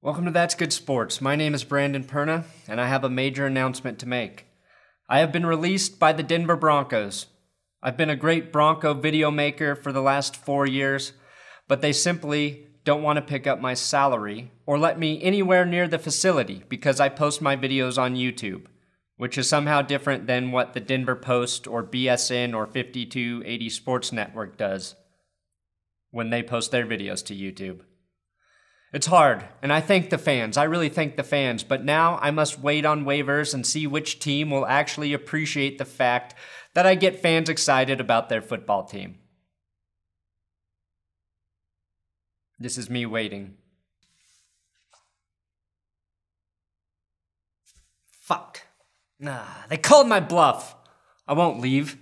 Welcome to That's Good Sports. My name is Brandon Perna, and I have a major announcement to make. I have been released by the Denver Broncos. I've been a great Bronco video maker for the last 4 years, but they simply don't want to pick up my salary or let me anywhere near the facility because I post my videos on YouTube, which is somehow different than what the Denver Post or BSN or 5280 Sports Network does when they post their videos to YouTube. It's hard, and I thank the fans. I really thank the fans, but now I must wait on waivers and see which team will actually appreciate the fact that I get fans excited about their football team. This is me waiting. Fuck. They called my bluff. I won't leave,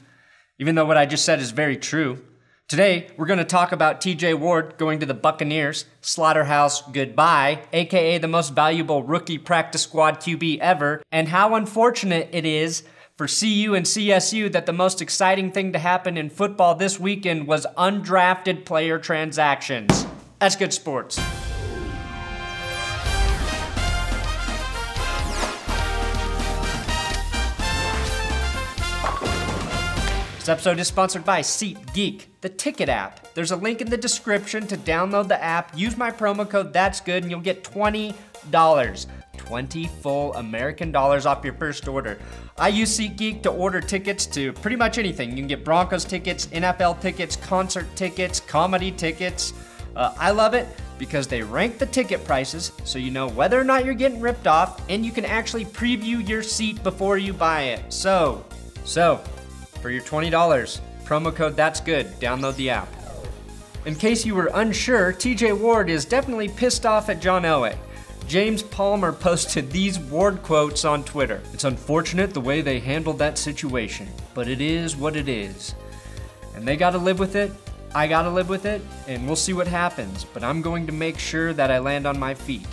even though what I just said is very true. Today, we're going to talk about TJ Ward going to the Buccaneers, Slaughterhouse goodbye, aka the most valuable rookie practice squad QB ever, and how unfortunate it is for CU and CSU that the most exciting thing to happen in football this weekend was undrafted player transactions. That's good sports. This episode is sponsored by SeatGeek, the ticket app. There's a link in the description to download the app. Use my promo code ThatsGood and you'll get $20. 20 full American dollars off your first order. I use SeatGeek to order tickets to pretty much anything. You can get Broncos tickets, NFL tickets, concert tickets, comedy tickets. I love it because they rank the ticket prices so you know whether or not you're getting ripped off, and you can actually preview your seat before you buy it. So, for your $20, promo code ThatsGood, download the app. In case you were unsure, TJ Ward is definitely pissed off at John Elway. James Palmer posted these Ward quotes on Twitter. It's unfortunate the way they handled that situation, but it is what it is. And they gotta live with it, I gotta live with it, and we'll see what happens, but I'm going to make sure that I land on my feet.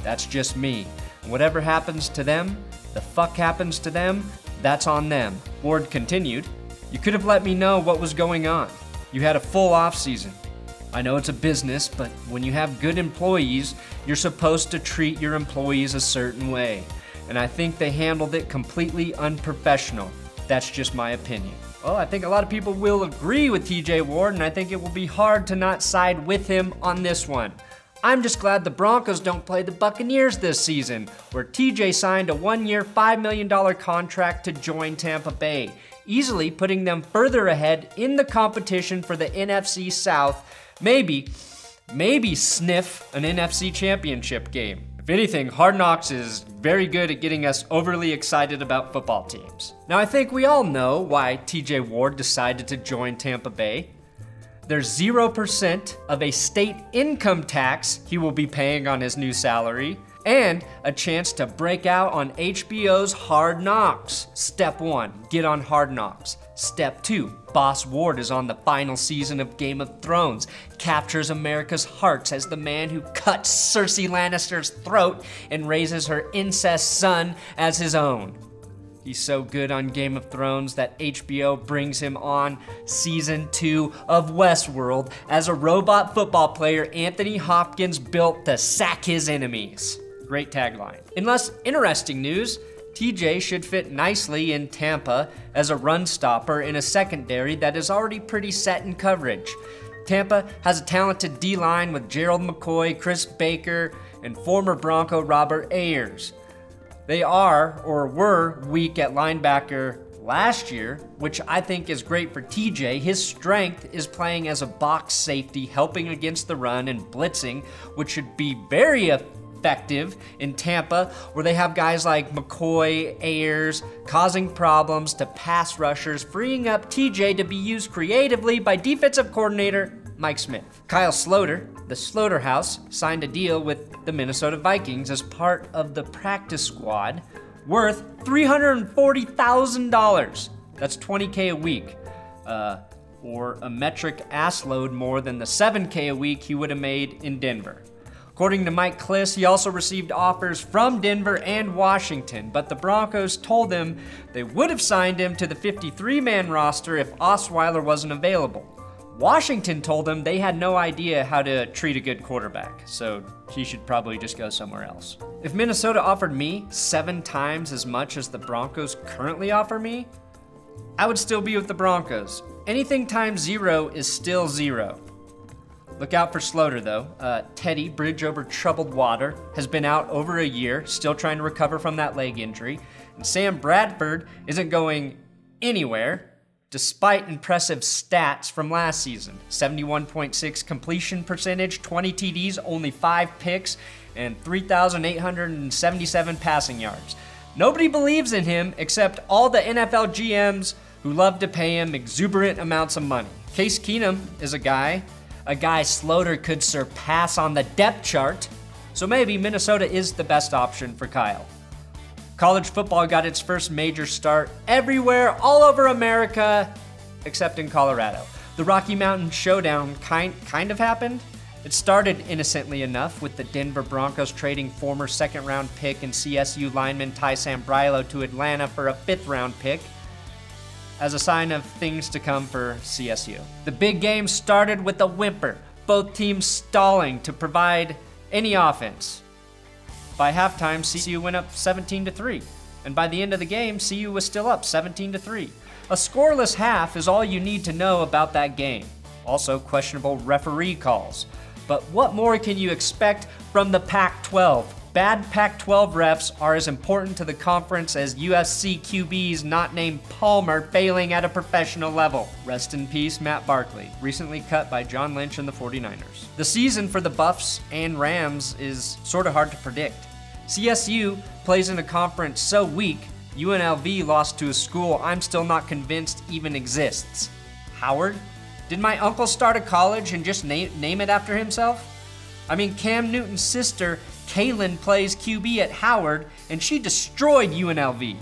That's just me. And whatever happens to them, the fuck happens to them, that's on them. Ward continued, "You could have let me know what was going on. You had a full off season. I know it's a business, but when you have good employees, you're supposed to treat your employees a certain way. And I think they handled it completely unprofessional. That's just my opinion." Well, I think a lot of people will agree with TJ Ward, and I think it will be hard to not side with him on this one. I'm just glad the Broncos don't play the Buccaneers this season, where TJ signed a 1-year, $5 million contract to join Tampa Bay, easily putting them further ahead in the competition for the NFC South, maybe sniff an NFC championship game. If anything, Hard Knocks is very good at getting us overly excited about football teams. Now, I think we all know why TJ Ward decided to join Tampa Bay. There's 0% of a state income tax he will be paying on his new salary, and a chance to break out on HBO's Hard Knocks. Step 1, get on Hard Knocks. Step 2, Boss Ward is on the final season of Game of Thrones, captures America's hearts as the man who cuts Cersei Lannister's throat and raises her incest son as his own. He's so good on Game of Thrones that HBO brings him on season 2 of Westworld as a robot football player Anthony Hopkins built to sack his enemies. Great tagline. In less interesting news, TJ should fit nicely in Tampa as a run stopper in a secondary that is already pretty set in coverage. Tampa has a talented D-line with Gerald McCoy, Chris Baker, and former Bronco Robert Ayers. They are, or were, weak at linebacker last year, which I think is great for TJ. His strength is playing as a box safety, helping against the run and blitzing, which should be very effective in Tampa, where they have guys like McCoy, Ayers, causing problems to pass rushers, freeing up TJ to be used creatively by defensive coordinator Mike Smith. Kyle Sloter, the Slaughterhouse, signed a deal with the Minnesota Vikings as part of the practice squad, worth $340,000. That's $20K a week, or a metric ass load more than the $7K a week he would have made in Denver. According to Mike Kliss, he also received offers from Denver and Washington, but the Broncos told him they would have signed him to the 53-man roster if Osweiler wasn't available. Washington told him they had no idea how to treat a good quarterback, so he should probably just go somewhere else. If Minnesota offered me 7 times as much as the Broncos currently offer me, I would still be with the Broncos. Anything times 0 is still 0. Look out for Sloter, though. Teddy, bridge over troubled water, has been out over a year, still trying to recover from that leg injury. And Sam Bradford isn't going anywhere, despite impressive stats from last season. 71.6 completion percentage, 20 TDs, only 5 picks, and 3,877 passing yards. Nobody believes in him except all the NFL GMs who love to pay him exuberant amounts of money. Case Keenum is a guy Sloter could surpass on the depth chart, so maybe Minnesota is the best option for Kyle. College football got its first major start everywhere, all over America, except in Colorado. The Rocky Mountain Showdown kind of happened. It started innocently enough with the Denver Broncos trading former second-round pick and CSU lineman Ty Sambrailo to Atlanta for a 5th-round pick, as a sign of things to come for CSU. The big game started with a whimper, both teams stalling to provide any offense. By halftime, CSU went up 17-3, and by the end of the game, CU was still up 17-3. A scoreless half is all you need to know about that game. Also, questionable referee calls. But what more can you expect from the Pac-12? Bad Pac-12 refs are as important to the conference as USC QBs not named Palmer failing at a professional level. Rest in peace, Matt Barkley, recently cut by John Lynch and the 49ers. The season for the Buffs and Rams is sort of hard to predict. CSU plays in a conference so weak, UNLV lost to a school I'm still not convinced even exists. Howard? Did my uncle start a college and just name it after himself? I mean, Cam Newton's sister, Kaylin, plays QB at Howard, and she destroyed UNLV.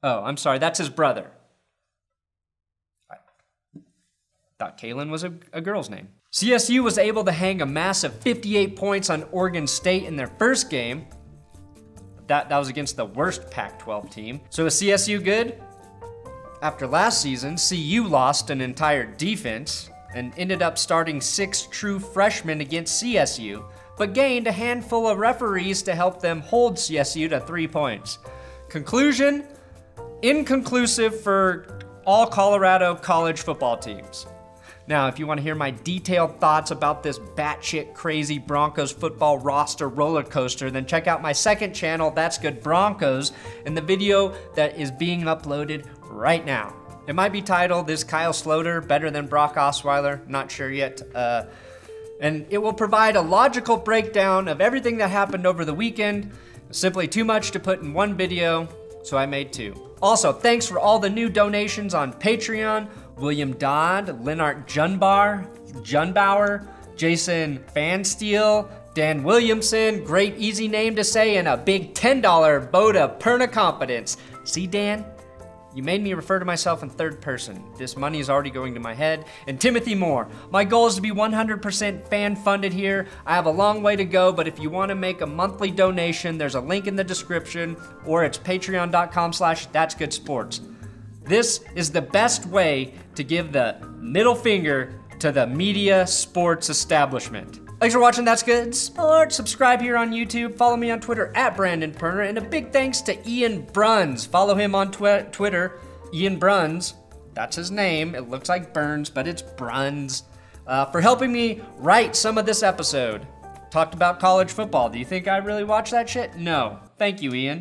Oh, I'm sorry, that's his brother. I thought Kaylin was a girl's name. CSU was able to hang a massive 58 points on Oregon State in their first game. That was against the worst Pac-12 team. So is CSU good? After last season, CU lost an entire defense and ended up starting 6 true freshmen against CSU, but gained a handful of referees to help them hold CSU to 3 points. Conclusion, inconclusive for all Colorado college football teams. Now, if you want to hear my detailed thoughts about this batshit crazy Broncos football roster roller coaster, then check out my second channel, That's Good Broncos, and the video that is being uploaded right now. It might be titled, Is Kyle Sloter Better Than Brock Osweiler? Not sure yet. And it will provide a logical breakdown of everything that happened over the weekend. Simply too much to put in one video, so I made 2. Also, thanks for all the new donations on Patreon. William Dodd, Lennart Junbauer, Jason Fansteel, Dan Williamson, great easy name to say, and a big $10 vote of perna confidence. See, Dan? You made me refer to myself in third person. This money is already going to my head. And Timothy Moore. My goal is to be 100% fan funded here. I have a long way to go, but if you want to make a monthly donation, there's a link in the description, or it's patreon.com/thatsgoodsports. This is the best way to give the middle finger to the media sports establishment. Thanks for watching That's Good Sports. Subscribe here on YouTube. Follow me on Twitter @Brandon Perner. And a big thanks to Ian Bruns. Follow him on Twitter, Ian Bruns. That's his name. It looks like Burns, but it's Bruns. For helping me write some of this episode. Talked about college football. Do you think I really watch that shit? No. Thank you, Ian.